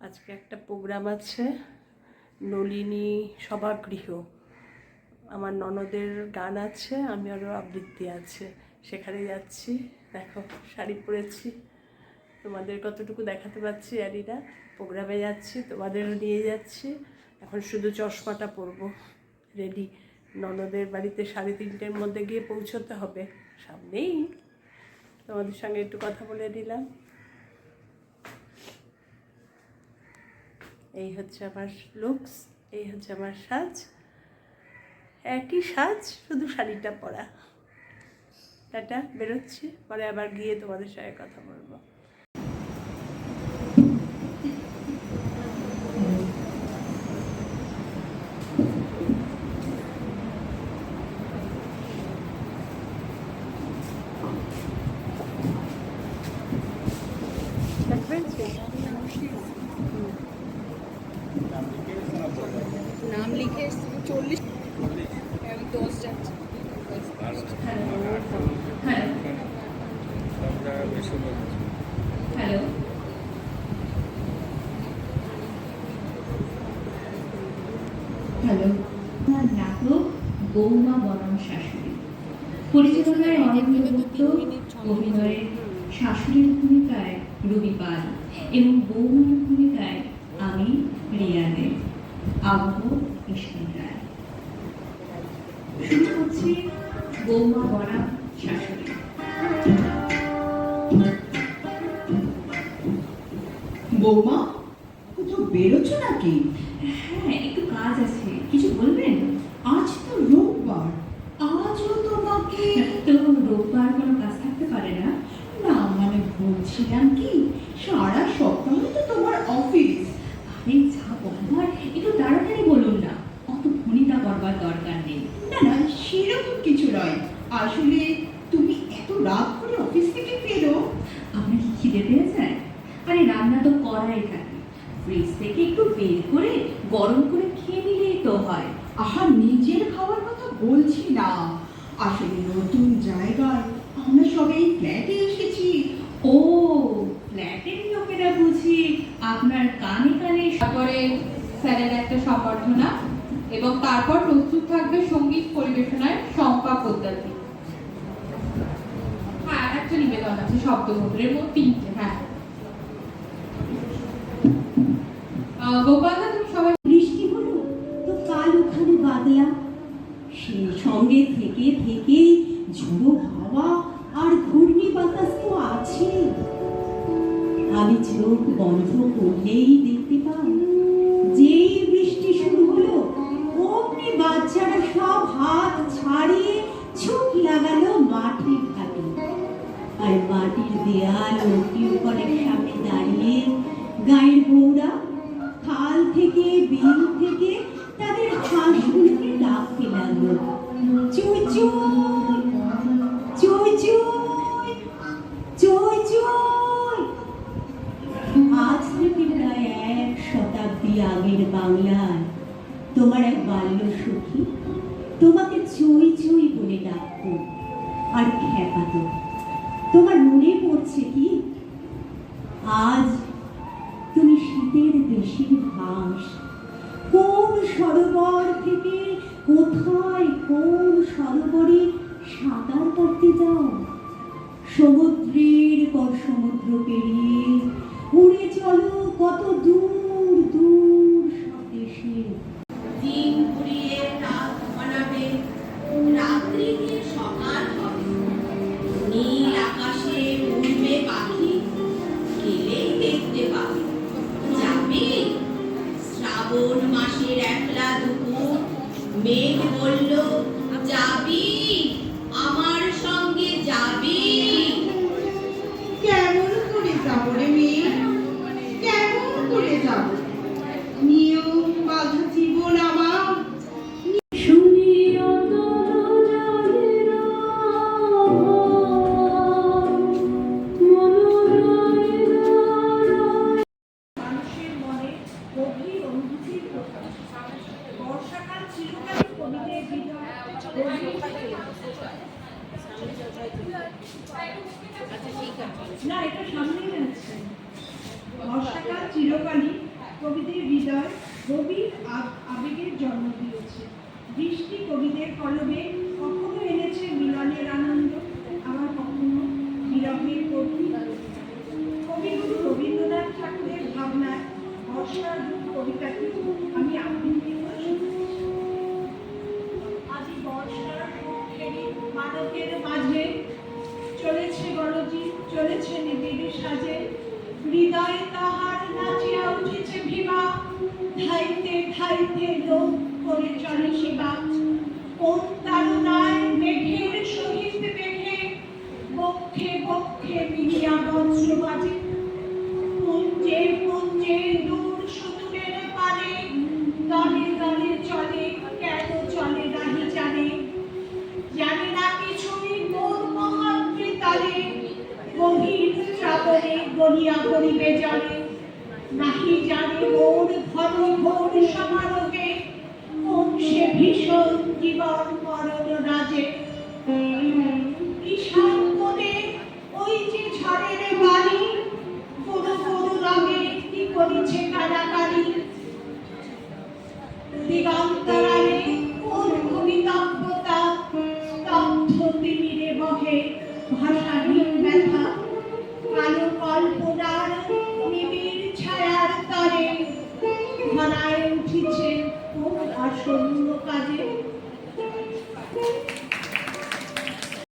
আজকে একটা প্রোগ্রাম আছে, নলিনী সভাগৃহ। আমার ননদের গান আছে, আমি আরও আবৃত্তি আছে, সেখানে যাচ্ছি। দেখো শাড়ি পরেছি, তোমাদের কতটুকু দেখাতে পারছি জানি না। প্রোগ্রামে যাচ্ছি, তোমাদেরও নিয়ে যাচ্ছি। এখন শুধু চশমাটা পরবো, রেডি। ননদের বাড়িতে 3:30-র মধ্যে গিয়ে পৌঁছতে হবে, সামনেই। তোমাদের সঙ্গে একটু কথা বলে দিলাম। এই হচ্ছে আমার লুকস, এই হচ্ছে আমার সাজ। একই সাজ, শুধু শাড়িটা পরা। টাটা, বেরোচ্ছি, পরে আবার গিয়ে তোমাদের সঙ্গে কথা বলবো। নাম লিখে 40 আমি 10 যাচ্ছি। Hello, hello. নাটক বৌমা বরং শাশুড়ি, পরিচালনায় অনন্ত গুপ্ত, অভিনয়ে শাশুড়ির ভূমিকায় রবি পাল এবং বৌমার ভূমিকায় আমি রিয়াদের আবহ কৃষ্ণ রায়। শুরু করছি বৌমা বরং শাশুড়ি। বৌমা, কোথাও বেরোচ্ছ নাকি? হ্যাঁ, একটু কাজ আছে, কিছু বলবেন? আজ তো রোববার, আজও তোমাকে তো রোববার কোনো কাজ থাকতে পারে না? না, মানে বলছিলাম কি, সারা সপ্তাহ তো তোমার অফিস। আরে যা বলবার একটু তাড়াতাড়ি বলুন না, অত ভনিতা করবার দরকার নেই। না না, সেরকম কিছু নয়। আসলে তুমি এত রাত করে অফিস থেকে ফেরো। আপনার কি খিদে পেয়ে যায়? আরে রান্না তো করাই থাকে, ফ্রিজ থেকে একটু বের করে গরম করে খেয়ে নিলেই তো হয়। আহা, নিজের খাওয়ার কথা বলছি না, আসলে নতুন জায়গায় আমরা সবাই ফ্ল্যাটে এসেছি। ও, ফ্ল্যাটের লোকেরা বুঝি আপনার কানে কানে। তারপরে স্যারের একটা সম্বর্ধনা এবং তারপর প্রস্তুত থাকবে সঙ্গীত পরিবেশনায় শম্পা পদ্ধতি। হ্যাঁ, একটা নিবেদন আছে শব্দমুদ্রের মধ্যে 3টে। হ্যাঁ, গোপালদা তুমি সবাই। বৃষ্টি হলো তো কাল ওখানে বাদলা, সেই সঙ্গে থেকে থেকে ঝোড়ো হাওয়া আর ঘূর্ণি বাতাস তো আছে। আমি চোখ বন্ধ করলেই দেখতে পাই, যেই বৃষ্টি শুরু হলো অমনি বাচ্চারা সব হাত ছাড়িয়ে ছুট লাগালো মাটির ঘাটে। আর মাটির দেয়াল ও টিউবওয়েলের সামনে দাঁড়িয়ে গায়ের বউরা খাল থেকে বিল থেকে তাদের হাঁসগুলোকে ডাকতে লাগলো, চুই চুই চুই চুই চুই চুই। আজ থেকে প্রায় 1 শতাব্দী আগের বাংলায় তোমার এক বাল্য সখী তোমাকে চুই চুই বলে ডাকতো আর খেপাতো। তোমার মনে পড়ছে কি? আজ তুমি শীতের দেশের ঘাস, কোন সরোবর থেকে কোথায় কোন সরোবরে সাঁতার কাটতে যাও, সমুদ্রের পর সমুদ্র পেরিয়ে উড়ে চলো কত দূর দূর সব দেশে। দিন ঘুরিয়ে রাত ঘনাবে, রাত্রি গিয়ে সকাল হবে, নীল আকাশে উড়বে পাখি, গেলেই দেখতে পাবে। যাবি? শ্রাবণ মাসের একলা দুপুর, মেঘ বলল যাবি, আমার সঙ্গে যাবি। কেমন করে যাবো রে মেয়ে, কেমন করে যাবো? নিয়ম বাঁধা জীবন আমার। মানুষের মনে গভীর অনুভূতির কথা। বর্ষাকাল চিরকাল কবিদের হৃদয়ে না, এটা সামনেই আছে। বর্ষাকাল চিরকালই কবিদের হৃদয় গভীর আবেগের জন্ম দিয়েছে। বৃষ্টি কবিদের কলমে কখনো এনেছে মিলনের আনন্দ, আবার কখনো বিরহের গভীর। কবিগুরু রবীন্দ্রনাথ ঠাকুরের ভাবনায় বর্ষার রূপ কবিতাটি আমি আবৃত্তি করে শুনেছি। আজি বর্ষার রূপ ঘেরে মানবের মাঝে চলেছে গরজি, চলেছে নিবিড় সাজে, হৃদয়ে তাহার নাচিয়া উঠেছে ভীমা, ধাইতে ধাইতে লোক করে চলে শিবা। কোন তারুণায় মেঘের সহিত মেঘে, বক্ষে বক্ষে মিলিয়া বজ্র বাজে। পুঞ্জে পুঞ্জে দূর সুদূরের পানে, দলে দলে চলে, কেন চলে নাহি জানে। জানে না কিছুই মোর মহাবৃতালে, গভীর শ্রাবণে গড়িয়া পড়িবে জলে। নাহি জানে মোর ঘন ঘোর সমারোহে, কোন সে ভীষণ জীবন মরণ রাজে। ঈশান কোণে ওই যে ঝড়ের বাণী, কোন কোন রঙে কি করিছে কানাকানি। দিগন্তরালে কোন কবিতাব্যতা, স্তব্ধ তিমিরে বহে ভাষাহীন ব্যথা। কালো কল্পনার নিবিড় ছায়ার তরে ঘনায় উঠিছে কোন আসন্ন কাজে।